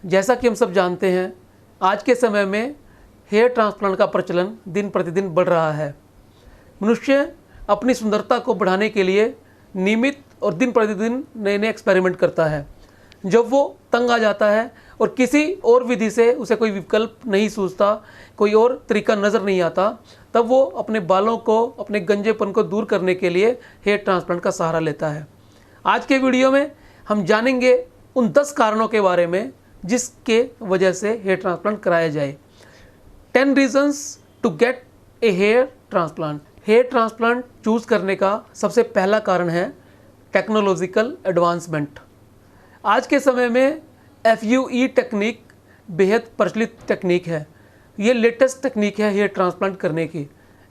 जैसा कि हम सब जानते हैं, आज के समय में हेयर ट्रांसप्लांट का प्रचलन दिन प्रतिदिन बढ़ रहा है। मनुष्य अपनी सुंदरता को बढ़ाने के लिए नियमित और दिन प्रतिदिन नए नए एक्सपेरिमेंट करता है। जब वो तंग आ जाता है और किसी और विधि से उसे कोई विकल्प नहीं सूझता, कोई और तरीका नज़र नहीं आता, तब वो अपने बालों को, अपने गंजेपन को दूर करने के लिए हेयर ट्रांसप्लांट का सहारा लेता है। आज के वीडियो में हम जानेंगे उन 10 कारणों के बारे में जिसके वजह से हेयर ट्रांसप्लांट कराया जाए। 10 reasons to get a hair transplant. Hair transplant choose करने का सबसे पहला कारण है टेक्नोलॉजिकल एडवांसमेंट। आज के समय में FUE टेक्निक बेहद प्रचलित टेक्निक है। ये लेटेस्ट टेक्निक है हेयर ट्रांसप्लांट करने की।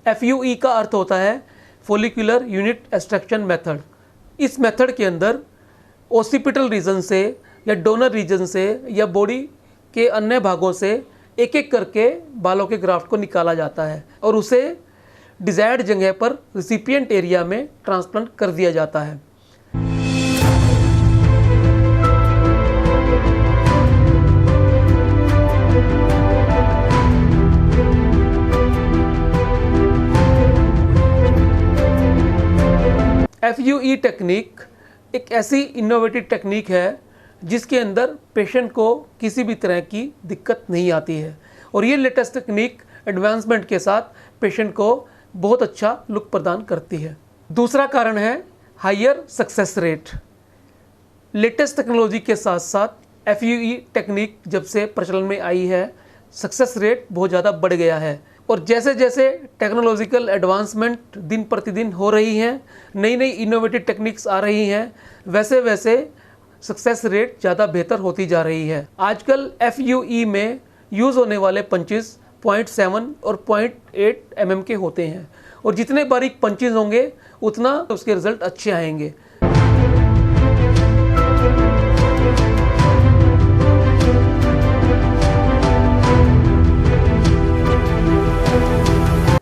FUE का अर्थ होता है फॉलिकुलर यूनिट एक्सट्रैक्शन मेथड। इस मेथड के अंदर ओसिपिटल रीजन से या डोनर रीजन से या बॉडी के अन्य भागों से एक एक करके बालों के ग्राफ्ट को निकाला जाता है और उसे डिजायर्ड जगह पर रिसिपिएंट एरिया में ट्रांसप्लांट कर दिया जाता है। FUE टेक्निक एक ऐसी इनोवेटिव टेक्निक है जिसके अंदर पेशेंट को किसी भी तरह की दिक्कत नहीं आती है और ये लेटेस्ट टेक्निक एडवांसमेंट के साथ पेशेंट को बहुत अच्छा लुक प्रदान करती है। दूसरा कारण है higher success rate. Latest technology के साथ साथ FUE टेक्निक जब से प्रचलन में आई है, सक्सेस रेट बहुत ज़्यादा बढ़ गया है और जैसे जैसे टेक्नोलॉजिकल एडवांसमेंट दिन प्रतिदिन हो रही हैं, नई नई इनोवेटिव टेक्निक्स आ रही हैं, वैसे वैसे सक्सेस रेट ज़्यादा बेहतर होती जा रही है। आजकल FUE में यूज़ होने वाले पंचेस 0.7 और 0.8 mm के होते हैं और जितने बारीक पंचेस होंगे उतना उसके रिजल्ट अच्छे आएंगे।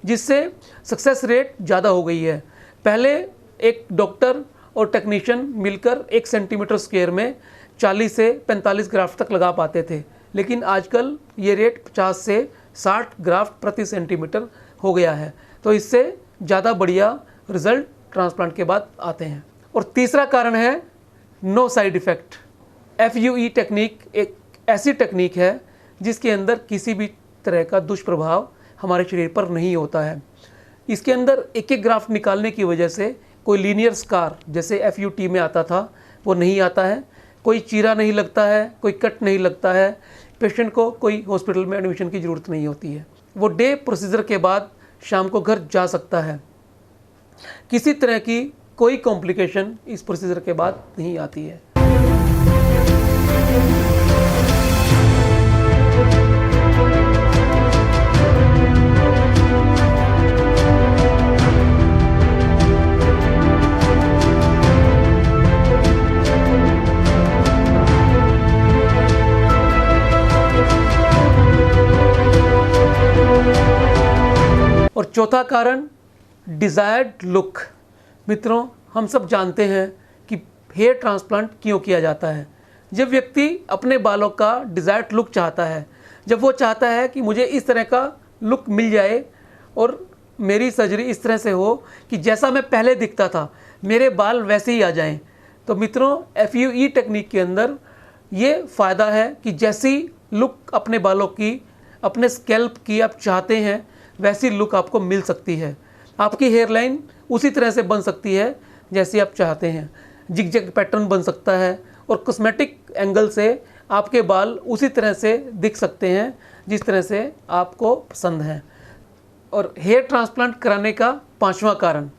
जिससे सक्सेस रेट ज़्यादा हो गई है। पहले एक डॉक्टर और टेक्नीशियन मिलकर 1 सेंटीमीटर स्क्वायर में 40 से 45 ग्राफ्ट तक लगा पाते थे, लेकिन आजकल ये रेट 50 से 60 ग्राफ्ट प्रति सेंटीमीटर हो गया है। तो इससे ज़्यादा बढ़िया रिजल्ट ट्रांसप्लांट के बाद आते हैं। और तीसरा कारण है no side effect. FUE technique एक ऐसी टेक्निक है जिसके अंदर किसी भी तरह का दुष्प्रभाव हमारे शरीर पर नहीं होता है। इसके अंदर एक एक ग्राफ्ट निकालने की वजह से कोई लीनियर स्कार जैसे FUT में आता था वो नहीं आता है, कोई चीरा नहीं लगता है, कोई कट नहीं लगता है, पेशेंट को कोई हॉस्पिटल में एडमिशन की ज़रूरत नहीं होती है। वो डे प्रोसीजर के बाद शाम को घर जा सकता है। किसी तरह की कोई कॉम्प्लिकेशन इस प्रोसीजर के बाद नहीं आती है। और चौथा कारण डिज़ायर्ड लुक। मित्रों, हम सब जानते हैं कि हेयर ट्रांसप्लांट क्यों किया जाता है। जब व्यक्ति अपने बालों का डिज़ायर्ड लुक चाहता है, जब वो चाहता है कि मुझे इस तरह का लुक मिल जाए और मेरी सर्जरी इस तरह से हो कि जैसा मैं पहले दिखता था मेरे बाल वैसे ही आ जाएं, तो मित्रों FUE टेक्निक के अंदर ये फ़ायदा है कि जैसी लुक अपने बालों की, अपने स्कैल्प की आप चाहते हैं वैसी लुक आपको मिल सकती है। आपकी हेयरलाइन उसी तरह से बन सकती है जैसी आप चाहते हैं। जिगजैग पैटर्न बन सकता है और कॉस्मेटिक एंगल से आपके बाल उसी तरह से दिख सकते हैं जिस तरह से आपको पसंद है। और हेयर ट्रांसप्लांट कराने का 5वां कारण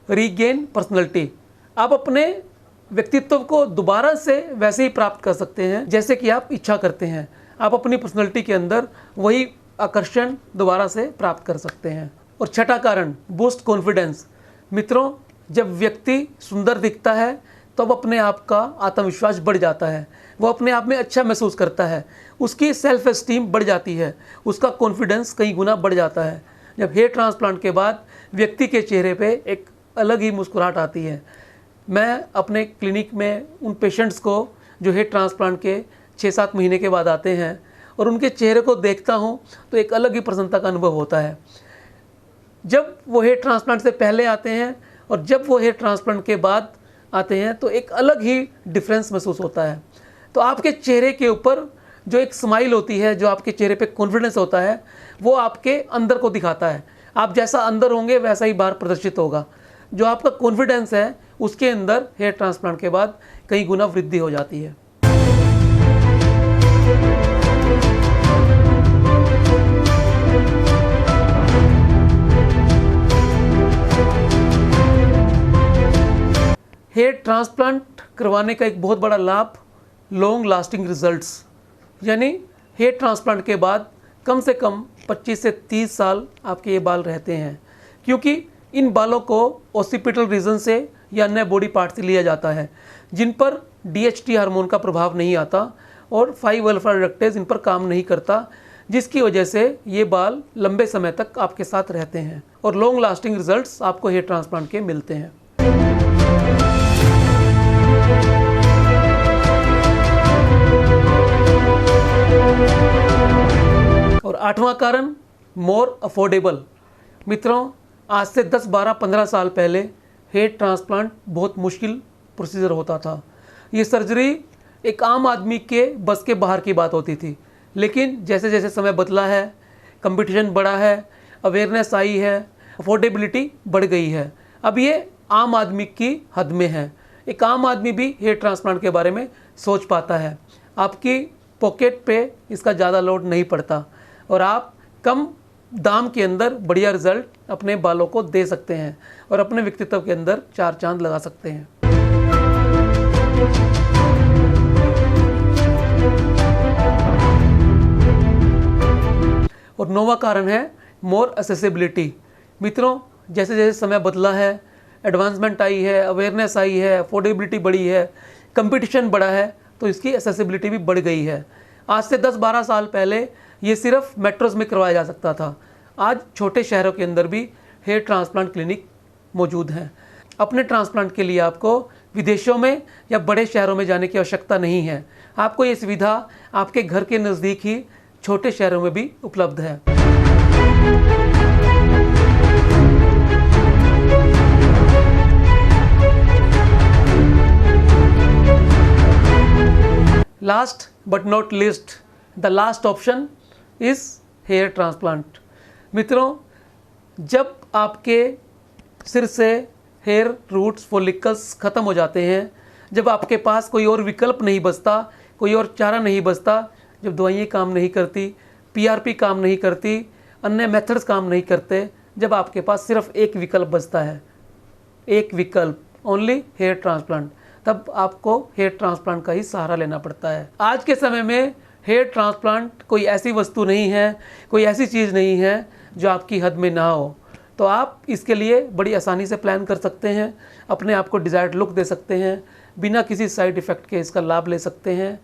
रीगेन पर्सनैलिटी। आप अपने व्यक्तित्व को दोबारा से वैसे ही प्राप्त कर सकते हैं जैसे कि आप इच्छा करते हैं। आप अपनी पर्सनैलिटी के अंदर वही आकर्षण दोबारा से प्राप्त कर सकते हैं। और छठा कारण बूस्ट कॉन्फिडेंस। मित्रों, जब व्यक्ति सुंदर दिखता है तो अब अपने आप का आत्मविश्वास बढ़ जाता है, वो अपने आप में अच्छा महसूस करता है, उसकी सेल्फ एस्टीम बढ़ जाती है, उसका कॉन्फिडेंस कई गुना बढ़ जाता है। जब हेयर ट्रांसप्लांट के बाद व्यक्ति के चेहरे पे एक अलग ही मुस्कुराहट आती है। मैं अपने क्लिनिक में उन पेशेंट्स को जो हेयर ट्रांसप्लांट के 6-7 महीने के बाद आते हैं और उनके चेहरे को देखता हूँ तो एक अलग ही प्रसन्नता का अनुभव होता है। जब वो हेयर ट्रांसप्लांट से पहले आते हैं और जब वो हेयर ट्रांसप्लांट के बाद आते हैं तो एक अलग ही डिफरेंस महसूस होता है। तो आपके चेहरे के ऊपर जो एक स्माइल होती है, जो आपके चेहरे पे कॉन्फिडेंस होता है, वो आपके अंदर को दिखाता है। आप जैसा अंदर होंगे वैसा ही बाहर प्रदर्शित होगा। जो आपका कॉन्फिडेंस है उसके अंदर हेयर ट्रांसप्लांट के बाद कई गुना वृद्धि हो जाती है। हेयर ट्रांसप्लांट करवाने का एक बहुत बड़ा लाभ लॉन्ग लास्टिंग रिजल्ट्स, यानी हेयर ट्रांसप्लांट के बाद कम से कम 25 से 30 साल आपके ये बाल रहते हैं, क्योंकि इन बालों को ऑसिपिटल रीजन से या अन्य बॉडी पार्ट से लिया जाता है जिन पर DHT हार्मोन का प्रभाव नहीं आता और 5-अल्फा रिडक्टेज इन पर काम नहीं करता, जिसकी वजह से ये बाल लंबे समय तक आपके साथ रहते हैं और लॉन्ग लास्टिंग रिजल्ट्स आपको हेयर ट्रांसप्लांट के मिलते हैं। और 8वां कारण मोर अफोर्डेबल। मित्रों, आज से 10, 12, 15 साल पहले हेयर ट्रांसप्लांट बहुत मुश्किल प्रोसीजर होता था। ये सर्जरी एक आम आदमी के बस के बाहर की बात होती थी, लेकिन जैसे जैसे समय बदला है, कंपटीशन बढ़ा है, अवेयरनेस आई है, अफोर्डेबिलिटी बढ़ गई है। अब ये आम आदमी की हद में है। एक आम आदमी भी हेयर ट्रांसप्लांट के बारे में सोच पाता है। आपकी पॉकेट पे इसका ज़्यादा लोड नहीं पड़ता और आप कम दाम के अंदर बढ़िया रिजल्ट अपने बालों को दे सकते हैं और अपने व्यक्तित्व के अंदर 4 चांद लगा सकते हैं। और 9वां कारण है मोर एक्सेसिबिलिटी। मित्रों, जैसे जैसे समय बदला है, एडवांसमेंट आई है, अवेयरनेस आई है, अफोर्डेबिलिटी बढ़ी है, कंपटीशन बढ़ा है, तो इसकी एक्सेसिबिलिटी भी बढ़ गई है। आज से 10-12 साल पहले ये सिर्फ मेट्रोज में करवाया जा सकता था। आज छोटे शहरों के अंदर भी हेयर ट्रांसप्लांट क्लिनिक मौजूद हैं। अपने ट्रांसप्लांट के लिए आपको विदेशों में या बड़े शहरों में जाने की आवश्यकता नहीं है। आपको ये सुविधा आपके घर के नज़दीक ही छोटे शहरों में भी उपलब्ध है। Last but not least, the last option is here transplant. मित्रों, जब आपके सिर से हेयर रूट्स फॉलिकल्स ख़त्म हो जाते हैं, जब आपके पास कोई और विकल्प नहीं बचता, कोई और चारा नहीं बचता, जब दवाइयाँ काम नहीं करती, PRP काम नहीं करती, अन्य मेथड्स काम नहीं करते, जब आपके पास सिर्फ एक विकल्प बचता है, एक विकल्प, ओनली हेयर ट्रांसप्लांट, तब आपको हेयर ट्रांसप्लांट का ही सहारा लेना पड़ता है। आज के समय में हेयर ट्रांसप्लांट कोई ऐसी वस्तु नहीं है, कोई ऐसी चीज़ नहीं है जो आपकी हद में ना हो। तो आप इसके लिए बड़ी आसानी से प्लान कर सकते हैं, अपने आप को डिज़ायर्ड लुक दे सकते हैं, बिना किसी साइड इफ़ेक्ट के इसका लाभ ले सकते हैं।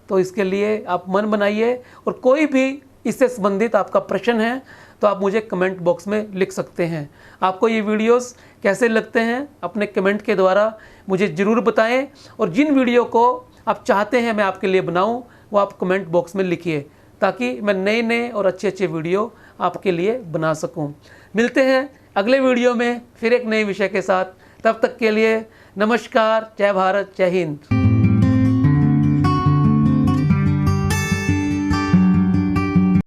तो इसके लिए आप मन बनाइए और कोई भी इससे संबंधित आपका प्रश्न है तो आप मुझे कमेंट बॉक्स में लिख सकते हैं। आपको ये वीडियोस कैसे लगते हैं अपने कमेंट के द्वारा मुझे ज़रूर बताएं और जिन वीडियो को आप चाहते हैं मैं आपके लिए बनाऊं वो आप कमेंट बॉक्स में लिखिए, ताकि मैं नए नए और अच्छे अच्छे वीडियो आपके लिए बना सकूं। मिलते हैं अगले वीडियो में फिर एक नए विषय के साथ। तब तक के लिए नमस्कार, जय भारत, जय हिंद।